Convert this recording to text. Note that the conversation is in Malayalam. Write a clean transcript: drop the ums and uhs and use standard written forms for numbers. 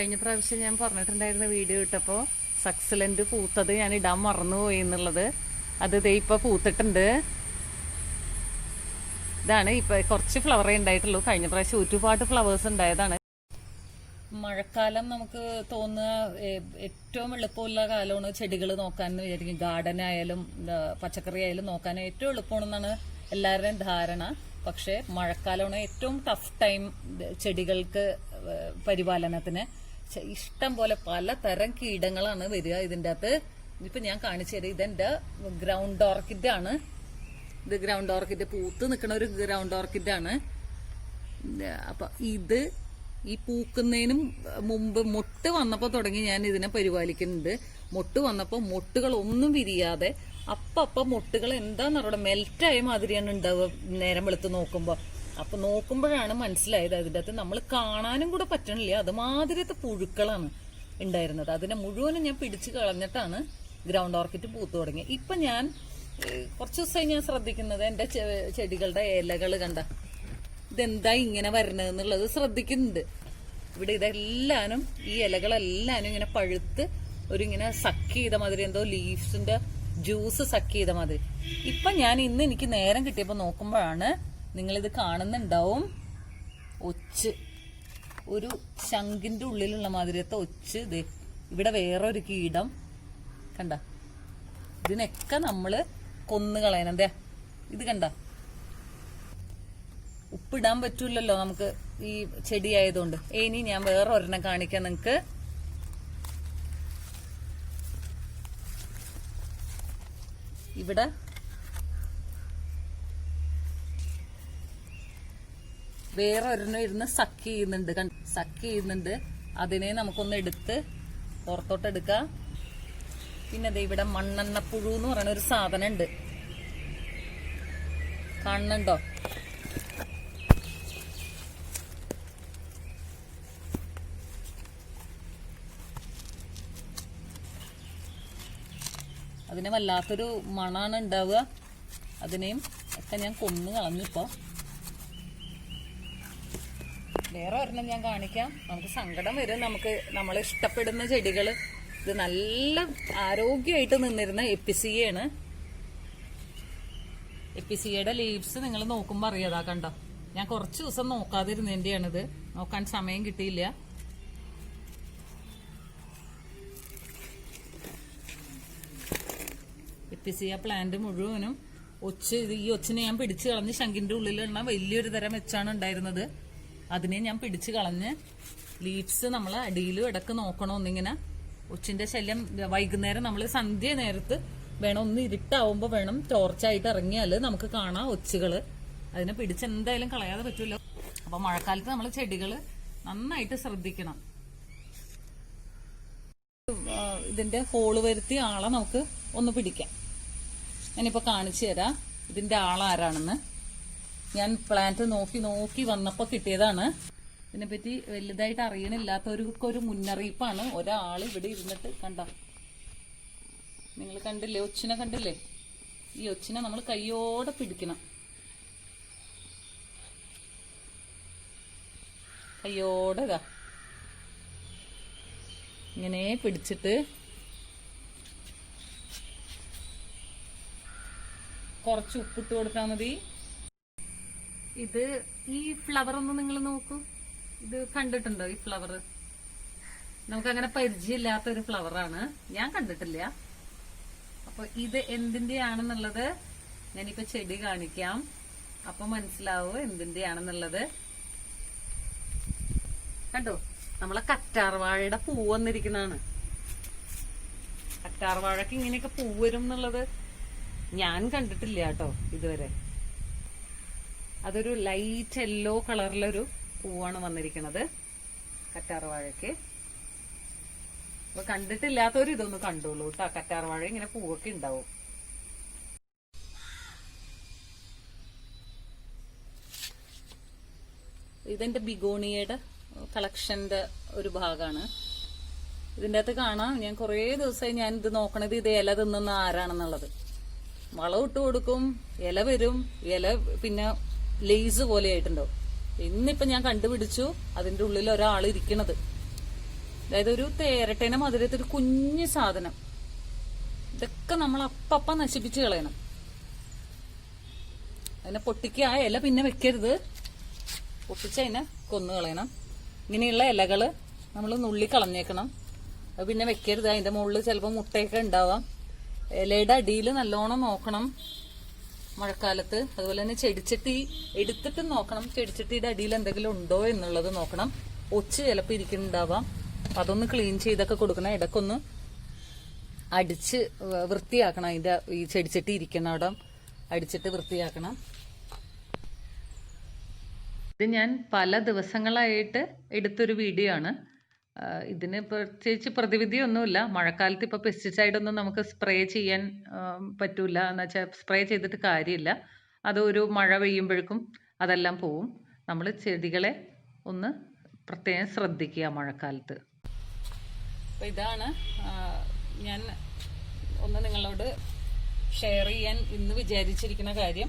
കഴിഞ്ഞ പ്രാവശ്യം ഞാൻ പറഞ്ഞിട്ടുണ്ടായിരുന്ന വീഡിയോ ഇട്ടപ്പോൾ സക്സലന്റ് പൂത്തത് ഞാൻ ഇടാൻ മറന്നുപോയി എന്നുള്ളത്. അത് ദേ ഇപ്പൊ പൂത്തിട്ടുണ്ട്. ഇതാണ് ഇപ്പൊ കുറച്ച് ഫ്ലവറേ ഉണ്ടായിട്ടുള്ളൂ. കഴിഞ്ഞ പ്രാവശ്യം ഒരുപാട് ഫ്ലവേഴ്സ് ഉണ്ടായതാണ്. മഴക്കാലം നമുക്ക് തോന്നുക ഏറ്റവും എളുപ്പമുള്ള കാലമാണ് ചെടികൾ നോക്കാൻ എന്ന് വിചാരിക്കും. ഗാർഡൻ ആയാലും പച്ചക്കറി ആയാലും നോക്കാൻ ഏറ്റവും എളുപ്പമാണെന്നാണ് എല്ലാവരുടെയും ധാരണ. പക്ഷെ മഴക്കാലമാണ് ഏറ്റവും ടഫ് ടൈം ചെടികൾക്ക് പരിപാലനത്തിന്. ഇഷ്ടം പോലെ പലതരം കീടങ്ങളാണ് വരിക ഇതിൻ്റെ അകത്ത്. ഇപ്പൊ ഞാൻ കാണിച്ചു തരാം. ഇതെന്റെ ഗ്രൗണ്ട് ഓർക്കിഡ് ആണ്. ഇത് ഗ്രൗണ്ട് ഓർക്കിഡ് പൂത്ത് നിൽക്കുന്ന ഒരു ഗ്രൗണ്ട് ഓർക്കിഡ് ആണ്. അപ്പൊ ഇത് ഈ പൂക്കുന്നതിനും മുമ്പ് മൊട്ട് വന്നപ്പോൾ തുടങ്ങി ഞാൻ ഇതിനെ പരിപാലിക്കുന്നുണ്ട്. മൊട്ട് വന്നപ്പോൾ മൊട്ടുകൾ ഒന്നും വിരിയാതെ അപ്പൊ മൊട്ടുകൾ എന്താന്നറിയാം മെൽറ്റായ മാതിരിയാണ് ഉണ്ടാവുക നേരം വെളുത്ത് നോക്കുമ്പോൾ. അപ്പൊ നോക്കുമ്പോഴാണ് മനസ്സിലായത് അതിൻ്റെ അകത്ത് നമ്മൾ കാണാനും കൂടെ പറ്റണില്ല, അതുമാതിരത്തെ പുഴുക്കളാണ് ഉണ്ടായിരുന്നത്. അതിനെ മുഴുവനും ഞാൻ പിടിച്ചു കളഞ്ഞിട്ടാണ് ഗ്രൗണ്ട് ഓർക്കിഡ് പൂത്തു തുടങ്ങി. ഇപ്പൊ ഞാൻ കുറച്ച് ദിവസമായി ഞാൻ ശ്രദ്ധിക്കുന്നത് എന്റെ ചെടികളുടെ ഇലകൾ കണ്ട ഇതെന്താ ഇങ്ങനെ വരണതെന്നുള്ളത് ശ്രദ്ധിക്കുന്നുണ്ട്. ഇവിടെ ഇതെല്ലാനും ഈ ഇലകളെല്ലാനും ഇങ്ങനെ പഴുത്ത് ഇങ്ങനെ സക്ക് ചെയ്ത മാതിരി, എന്തോ ലീവ്സിന്റെ ജ്യൂസ് സക്ക് ചെയ്ത മാതിരി. ഇപ്പൊ ഞാൻ ഇന്ന് എനിക്ക് നേരം കിട്ടിയപ്പോ നോക്കുമ്പോഴാണ് നിങ്ങളിത് കാണുന്നുണ്ടാവും. ഒച്ച് ഒരു ശംഖിന്റെ ഉള്ളിലുള്ള മാതിരിയത്തെ ഒച്ച്. ഇത് ഇവിടെ വേറൊരു കീടം കണ്ട. ഇതിനൊക്കെ നമ്മള് കൊന്നു കളയണം. എന്താ ഇത് കണ്ട, ഉപ്പിടാൻ പറ്റൂലല്ലോ നമുക്ക് ഈ ചെടി ആയതുകൊണ്ട്. ഇനി ഞാൻ വേറെ ഒരെണ്ണം കാണിക്കാം നിങ്ങക്ക്. ഇവിടെ വേറെ ഒരെണ്ണം ഇരുന്ന് സക്ക് ചെയ്യുന്നുണ്ട്. അതിനെ നമുക്കൊന്ന് എടുത്ത് പുറത്തോട്ട് എടുക്കാം. പിന്നെ ദേ ഇവിടെ മണ്ണെണ്ണപ്പുഴു എന്ന് പറയുന്ന ഒരു സാധനം ഉണ്ട്, കാണുന്നുണ്ടോ? അതിന് വല്ലാത്തൊരു മണാണ് ഉണ്ടാവുക. അതിനെയും ഒക്കെ ഞാൻ കൊന്നു കളഞ്ഞിപ്പോ. വേറെ ഒരെണ്ണം ഞാൻ കാണിക്കാം. നമുക്ക് സങ്കടം വരും. നമ്മൾ ഇഷ്ടപ്പെടുന്ന ചെടികൾ. ഇത് നല്ല ആരോഗ്യമായിട്ട് നിന്നിരുന്ന എപ്പിസിയാണ്. എപ്പിസിയുടെ ലീവ്സ് നിങ്ങൾ നോക്കുമ്പോൾ അറിയാതാ കണ്ടോ. ഞാൻ കുറച്ച് ദിവസം നോക്കാതിരുന്നതിന്റെയാണിത്. നോക്കാൻ സമയം കിട്ടിയില്ല. എപ്പിസിയ പ്ലാന്റ് മുഴുവനും ഒച്ച്. ഈ ഒച്ചിനെ ഞാൻ പിടിച്ചു കളഞ്ഞ് ശംഖിന്റെ ഉള്ളിലുള്ള വലിയൊരു തരം വെച്ചാണ് ഉണ്ടായിരുന്നത്. അതിനെ ഞാൻ പിടിച്ചു കളഞ്ഞ് ലീവ്സ് നമ്മൾ അടിയിലും ഇടക്ക് നോക്കണം. ഒന്നിങ്ങനെ ഒച്ചിന്റെ ശല്യം വൈകുന്നേരം നമ്മൾ സന്ധ്യ നേരത്ത് വേണം, ഒന്ന് ഇരുട്ടാവുമ്പോ വേണം ടോർച്ചായിട്ട് ഇറങ്ങിയാല് നമുക്ക് കാണാം ഒച്ചുകള്. അതിനെ പിടിച്ച് എന്തായാലും കളയാതെ പറ്റൂല്ലോ. അപ്പൊ മഴക്കാലത്ത് നമ്മൾ ചെടികള് നന്നായിട്ട് ശ്രദ്ധിക്കണം. ഇതിന്റെ ഹോള് വരുത്തി ആളെ നമുക്ക് ഒന്ന് പിടിക്കാം. ഞാനിപ്പോ കാണിച്ചു തരാം ഇതിന്റെ ആളാരാണെന്ന്. ഞാൻ പ്ലാന്റ് നോക്കി വന്നപ്പോ കിട്ടിയതാണ്. ഇതിനെപ്പറ്റി വലുതായിട്ട് അറിയണില്ലാത്തവർക്കൊരു മുന്നറിയിപ്പാണ്. ഒരാൾ ഇവിടെ ഇരുന്നിട്ട് കണ്ട, നിങ്ങൾ കണ്ടില്ലേ ഒച്ചിനെ കണ്ടില്ലേ? ഈ ഒച്ചിനെ നമ്മൾ കയ്യോടെ പിടിക്കണം. കയ്യോടെ ഇങ്ങനെ പിടിച്ചിട്ട് കുറച്ച് ഉപ്പിട്ട് കൊടുത്താൽ മതി. ഇത് ഈ ഫ്ലവർ ഒന്ന് നിങ്ങൾ നോക്കൂ. ഇത് കണ്ടിട്ടുണ്ടോ ഈ ഫ്ലവർ? നമുക്കങ്ങനെ പരിചയമില്ലാത്തൊരു ഫ്ലവറാണ്, ഞാൻ കണ്ടിട്ടില്ല. അപ്പൊ ഇത് എന്തിന്റെയാണെന്നുള്ളത് ഞാനിപ്പോ ചെടി കാണിക്കാം. അപ്പൊ മനസ്സിലാവും എന്തിന്റെയാണെന്നുള്ളത്. കണ്ടോ, നമ്മളെ കറ്റാർവാഴയുടെ പൂ വന്നിരിക്കുന്നതാണ്. കറ്റാർവാഴക്ക് ഇങ്ങനെയൊക്കെ പൂ വരും എന്നുള്ളത് ഞാൻ കണ്ടിട്ടില്ല കേട്ടോ ഇതുവരെ. അതൊരു ലൈറ്റ് യെല്ലോ കളറിലൊരു പൂവാണ് വന്നിരിക്കുന്നത് കറ്റാർവാഴയ്ക്ക്. അപ്പൊ കണ്ടിട്ടില്ലാത്തവര് ഇതൊന്ന് കണ്ടോളൂ കേട്ടോ. കറ്റാർവാഴ ഇങ്ങനെ പൂവൊക്കെ ഉണ്ടാവും. ഇതെന്റെ ബിഗോണിയയുടെ കളക്ഷന്റെ ഒരു ഭാഗമാണ്. ഇതിന്റെ അകത്ത് കാണാം. ഞാൻ കുറേ ദിവസമായി ഞാൻ ഇത് നോക്കണത് ഇത് ഇല തിന്നുന്ന ആരാണെന്നുള്ളത്. വളം ഇട്ട് കൊടുക്കും, ഇല വരും. ഇല പിന്നെ ലേസ് പോലെ ആയിട്ടുണ്ടാവും. ഇന്നിപ്പൊ ഞാൻ കണ്ടുപിടിച്ചു അതിന്റെ ഉള്ളിൽ ഒരാൾ ഇരിക്കണത്. അതായത് ഒരു തേരട്ടേനെ മധുരത്തൊരു കുഞ്ഞു സാധനം. ഇതൊക്കെ നമ്മൾ അപ്പം നശിപ്പിച്ച് കളയണം. അതിനെ പൊട്ടിക്കുക, ആ ഇല പിന്നെ വെക്കരുത്, പൊട്ടിച്ച് അതിനെ കൊന്നു കളയണം. ഇങ്ങനെയുള്ള ഇലകള് നമ്മൾ നുള്ളി കളഞ്ഞേക്കണം. അത് പിന്നെ വെക്കരുത്. അതിന്റെ മുകളിൽ ചിലപ്പോൾ മുട്ടയൊക്കെ ഉണ്ടാവാം. ഇലയുടെ അടിയിൽ നല്ലോണം നോക്കണം മഴക്കാലത്ത്. അതുപോലെ തന്നെ ചെടിച്ചട്ടി എടുത്തിട്ട് നോക്കണം, ചെടിച്ചട്ടിയുടെ അടിയിൽ എന്തെങ്കിലും ഉണ്ടോ എന്നുള്ളത് നോക്കണം. ഒച്ച് ചിലപ്പോൾ ഇരിക്കുന്നുണ്ടാവാം. അതൊന്ന് ക്ലീൻ ചെയ്തൊക്കെ കൊടുക്കണം. ഇടയ്ക്കൊന്ന് അടിച്ച് വൃത്തിയാക്കണം. അതിന്റെ ഈ ചെടിച്ചട്ടി ഇരിക്കണം അവിടെ അടിച്ചിട്ട് വൃത്തിയാക്കണം. ഇത് ഞാൻ പല ദിവസങ്ങളായിട്ട് എടുത്തൊരു വീഡിയോ ആണ്. ഇതിന് പ്രത്യേകിച്ച് പ്രതിവിധിയൊന്നുമില്ല. മഴക്കാലത്ത് ഇപ്പോൾ പെസ്റ്റിസൈഡ് ഒന്നും നമുക്ക് സ്പ്രേ ചെയ്യാൻ പറ്റൂല. എന്ന് വെച്ചാൽ സ്പ്രേ ചെയ്തിട്ട് കാര്യമില്ല. അത് ഒരു മഴ പെയ്യുമ്പോഴേക്കും അതെല്ലാം പോവും. നമ്മൾ ചെടികളെ ഒന്ന് പ്രത്യേകം ശ്രദ്ധിക്കുക മഴക്കാലത്ത്. അപ്പോൾ ഇതാണ് ഞാൻ ഒന്ന് നിങ്ങളോട് ഷെയർ ചെയ്യാൻ ഇന്ന് വിചാരിച്ചിരിക്കുന്ന കാര്യം.